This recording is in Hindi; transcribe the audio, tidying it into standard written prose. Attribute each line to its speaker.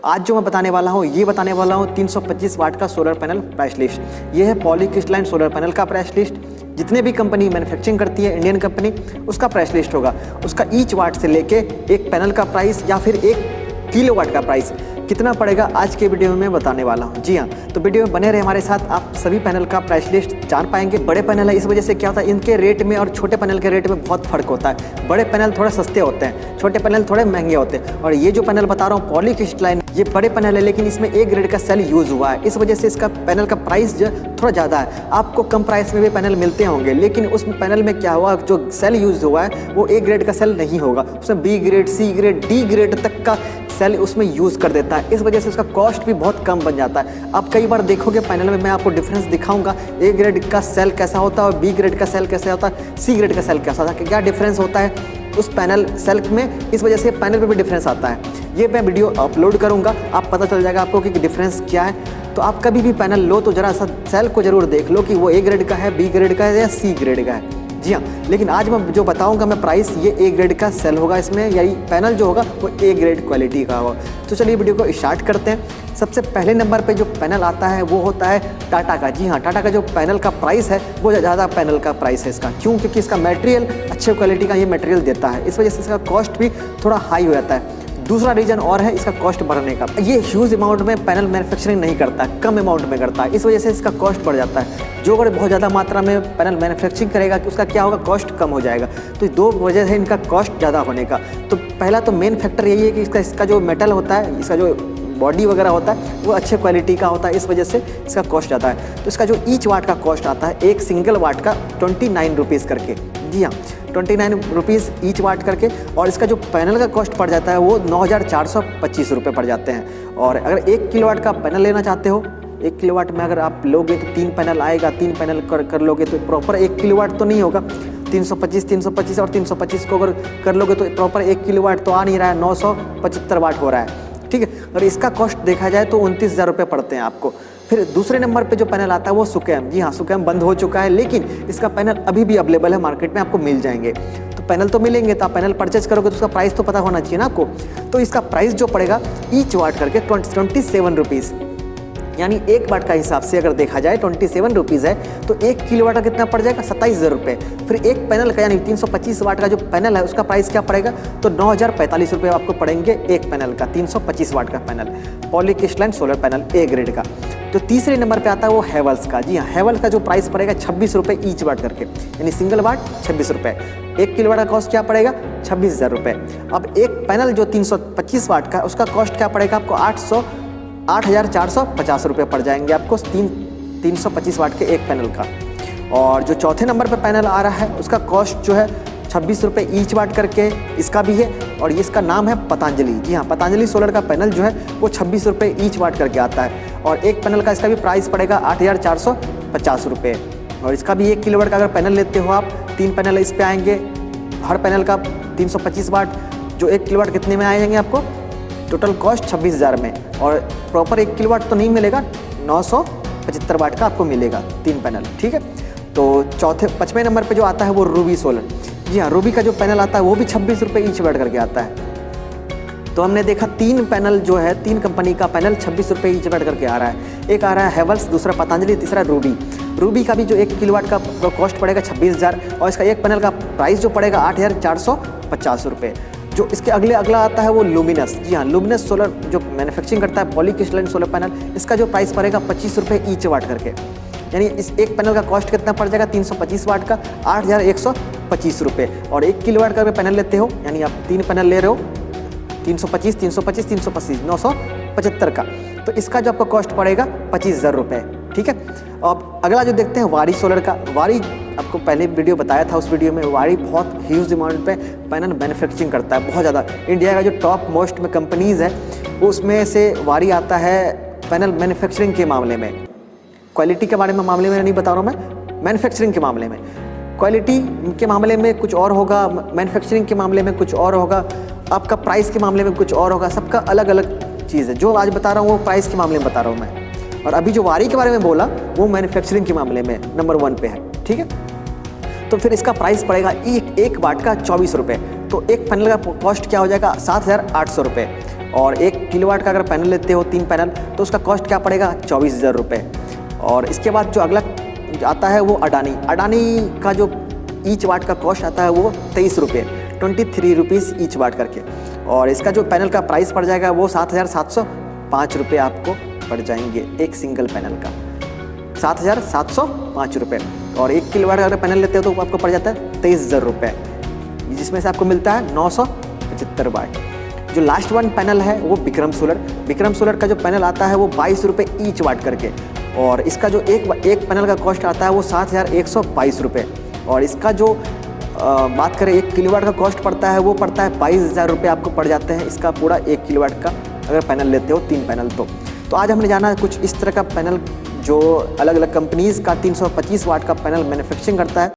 Speaker 1: आज जो मैं बताने वाला हूँ ये बताने वाला हूँ 325 वाट का सोलर पैनल प्राइस लिस्ट। ये है पॉलीक्रिस्टलाइन सोलर पैनल का प्राइस लिस्ट। जितने भी कंपनी मैन्युफैक्चरिंग करती है इंडियन कंपनी, उसका प्राइस लिस्ट होगा। उसका ईच वाट से लेके एक पैनल का प्राइस या फिर 1 किलोवाट का प्राइस कितना पड़ेगा आज के वीडियो में बताने वाला हूँ। जी हाँ, तो वीडियो में बने रहे हमारे साथ, आप सभी पैनल का प्राइस लिस्ट जान पाएंगे। बड़े पैनल है, इस वजह से क्या होता है, इनके रेट में और छोटे पैनल के रेट में बहुत फर्क होता है। बड़े पैनल थोड़े सस्ते होते हैं, छोटे पैनल थोड़े महंगे होते हैं। और ये जो पैनल बता रहा हूँ पॉलीक्रिस्टलाइन, ये बड़े पैनल है लेकिन इसमें A ग्रेड का सेल यूज़ हुआ है, इस वजह से इसका पैनल का प्राइस जो थोड़ा ज़्यादा है। आपको कम प्राइस में भी पैनल मिलते होंगे, लेकिन उस पैनल में क्या हुआ, जो सेल यूज़ हुआ है वो A ग्रेड का सेल नहीं होगा, उसमें B grade, C grade, D grade तक का सेल उसमें यूज़ कर देता है। इस वजह से उसका कॉस्ट भी बहुत कम बन जाता है। आप कई बार देखोगे पैनल में, मैं आपको डिफरेंस दिखाऊंगा, A ग्रेड का सेल कैसा होता है और B ग्रेड का सेल कैसा होता है, C ग्रेड का सेल कैसा होता है, क्या डिफरेंस होता है उस पैनल सेल में। इस वजह से पैनल पे भी डिफरेंस आता है। ये मैं वीडियो अपलोड करूंगा, आप पता चल जाएगा आपको कि डिफरेंस क्या है। तो आप कभी भी पैनल लो तो जरा सा सेल को जरूर देख लो कि वो A ग्रेड का है, B ग्रेड का है या C ग्रेड का है। जी हाँ, लेकिन आज मैं जो बताऊंगा मैं प्राइस, ये A ग्रेड का सेल होगा इसमें, यही पैनल जो होगा वो A ग्रेड क्वालिटी का होगा। तो चलिए वीडियो को स्टार्ट करते हैं। सबसे पहले नंबर पे जो पैनल आता है वो होता है टाटा का। जी हाँ, टाटा का जो पैनल का प्राइस है वो ज़्यादा पैनल का प्राइस है इसका। क्यों? क्योंकि इसका मटेरियल अच्छे क्वालिटी का ये मटेरियल देता है, इस वजह से इसका कॉस्ट भी थोड़ा हाई हो जाता है। दूसरा रीज़न और है इसका कॉस्ट बढ़ने का, ये ह्यूज अमाउंट में पैनल मैन्युफैक्चरिंग नहीं करता है, कम अमाउंट में करता है, इस वजह से इसका कॉस्ट बढ़ जाता है। जो अगर बहुत ज़्यादा मात्रा में पैनल मैन्युफैक्चरिंग करेगा तो उसका क्या होगा, कॉस्ट कम हो जाएगा। तो दो वजह है इनका कॉस्ट ज़्यादा होने का। तो पहला तो मेन फैक्टर यही है कि इसका जो मेटल होता है, इसका जो बॉडी वगैरह होता है वो अच्छे क्वालिटी का होता है, इस वजह से इसका कॉस्ट ज़्यादा है। तो इसका जो ईच वाट का कॉस्ट आता है, एक सिंगल वाट का 29 रुपीज़ करके। जी हाँ, 29 रुपीज़ ईच वाट करके। और इसका जो पैनल का कॉस्ट पड़ जाता है वो 9,425 रुपये पड़ जाते हैं। और अगर 1 किलोवाट का पैनल लेना चाहते हो, 1 किलोवाट में अगर आप लोगे तो 3 पैनल आएगा, 3 पैनल कर लोगे तो प्रॉपर 1 किलोवाट तो नहीं होगा। 325 और 325 को अगर कर लोगे तो प्रॉपर 1 किलोवाट तो आ नहीं रहा है, 975 वाट हो रहा है। ठीक है, और इसका कॉस्ट देखा जाए तो 29,000 रुपये पड़ते हैं आपको। फिर दूसरे नंबर पे जो पैनल आता है वो सुकैम। जी हाँ, सुकैम बंद हो चुका है, लेकिन इसका पैनल अभी भी अवेलेबल है, मार्केट में आपको मिल जाएंगे। तो पैनल तो मिलेंगे, तो आप पैनल परचेज करोगे तो उसका प्राइस तो पता होना चाहिए ना आपको। तो इसका प्राइस जो पड़ेगा ईच वाट करके 27 रुपीज़, यानी 1 वाट का हिसाब से अगर देखा जाए 27 रुपीज़ है, तो 1 किलोवाट का कितना पड़ जाएगा, 27,000 रुपये। फिर एक पैनल का यानी 325 वाट का जो पैनल है उसका प्राइस क्या पड़ेगा, तो 9,045 रुपये आपको पड़ेंगे एक पैनल का, 325 वाट का panel, polycrystalline solar panel A grade का। तो तीसरे नंबर पे आता है वो हैवेल्स का। जी हाँ, हैवेल्स का जो प्राइस पड़ेगा 26 रुपये ईच वाट करके, यानी सिंगल वाट 26 रुपये। 1 किलोवाट का कॉस्ट क्या पड़ेगा, 26,000 रुपये। अब एक पैनल जो 325 वाट का, उसका कॉस्ट क्या पड़ेगा आपको, 8,450 रुपये पड़ जाएंगे आपको 325 वाट के एक पैनल का। और जो चौथे नंबर पे पैनल आ रहा है उसका कॉस्ट जो है 26 रुपये ईच वाट करके इसका भी है, और ये इसका नाम है पतंजलि। जी हाँ, पतंजलि सोलर का पैनल जो है वो 26 रुपये ईच वाट करके आता है। और एक पैनल का इसका भी प्राइस पड़ेगा 8,450 रुपये। और इसका भी 1 किलोवाट का अगर पैनल लेते हो आप, 3 पैनल इस पर आएंगे, हर पैनल का 325 वाट, जो 1 किलोवाट कितने में आएंगे आपको, टोटल कॉस्ट 26,000 में। और प्रॉपर 1 किलोवाट तो नहीं मिलेगा, 975 वाट का आपको मिलेगा 3 पैनल। ठीक है, तो पाँचवें नंबर पे जो आता है वो रूबी सोलर। जी हाँ, रूबी का जो पैनल आता है वो भी 26 रुपये ईच वाट करके आता है। तो हमने देखा 3 पैनल जो है, 3 कंपनी का पैनल 26 रुपये ईच वाट करके आ रहा है। एक आ रहा है हैवेल्स, दूसरा पतंजलि, तीसरा रूबी। रूबी का भी जो 1 किलोवाट का कॉस्ट पड़ेगा 26,000, और इसका एक पैनल का प्राइस जो पड़ेगा 8,450 रुपये। जो इसके अगला आता है वो लुमिनस। जी हाँ, लुमिनस सोलर जो मैन्युफैक्चरिंग करता है पॉलीक्रिस्टलाइन सोलर पैनल, इसका जो प्राइस पड़ेगा 25 रुपये ईच वाट करके, यानी इस एक पैनल का कॉस्ट कितना पड़ जाएगा, 325 वाट का 8,125 रुपये। और 1 किलोवाट का पैनल लेते हो, यानी आप 3 पैनल ले रहे हो, 325, 975 का, तो इसका जो आपको कॉस्ट पड़ेगा 25,000 रुपये। ठीक है, अब अगला जो देखते हैं वारी सोलर का। वारी आपको पहले वीडियो बताया था, उस वीडियो में वारी बहुत ह्यूज अमाउंट पे पैनल मैन्युफैक्चरिंग करता है, बहुत ज़्यादा। इंडिया का जो टॉप मोस्ट में कंपनीज़ है उसमें से वारी आता है पैनल मैन्युफैक्चरिंग के मामले में। क्वालिटी के बारे में मामले में नहीं बता रहा हूँ मैं, मैन्युफैक्चरिंग के मामले में। क्वालिटी के मामले में कुछ और होगा, मैन्युफैक्चरिंग के मामले में कुछ और होगा, आपका प्राइस के मामले में कुछ और होगा, सबका अलग अलग चीज़ है। जो आज बता रहा हूँ वो प्राइस के मामले में बता रहा हूँ मैं, और अभी जो वारी के बारे में बोला वो मैन्युफैक्चरिंग के मामले में नंबर 1 पे है। ठीक है, तो फिर इसका प्राइस पड़ेगा 1 वाट का 24 रुपये। तो एक पैनल का कॉस्ट क्या हो जाएगा, 7,800 रुपये। और एक किलोवाट का अगर पैनल लेते हो 3 पैनल तो उसका कॉस्ट क्या पड़ेगा 24,000 रुपये। और इसके बाद जो अगला आता है वो अडानी। अडानी का जो ईच वाट का कॉस्ट आता है वो 23 रुपये, 23 रुपीज़ ईच वाट करके। और इसका जो पैनल का प्राइस पड़ जाएगा वो 7,705 रुपये आपको पड़ जाएंगे एक सिंगल पैनल का, 7,705 रुपये। और 1 किलोवाट अगर पैनल लेते हो तो वो आपको पड़ जाता है 23,000 रुपये, जिसमें से आपको मिलता है 975 वाट। जो लास्ट वन पैनल है वो विक्रम सोलर। विक्रम सोलर का जो पैनल आता है वो 22 रुपये ईच वाट करके। और इसका जो एक पैनल का कॉस्ट आता है वो 7,122 रुपये। और इसका जो बात करें 1 किलोवाट का कॉस्ट पड़ता है वो पड़ता है 22,000 रुपये आपको पड़ जाते हैं इसका पूरा 1 किलोवाट का अगर पैनल लेते हो 3 पैनल तो आज हमने जाना कुछ इस तरह का पैनल जो अलग अलग कंपनीज़ का 325 वाट का पैनल मैन्युफैक्चरिंग करता है।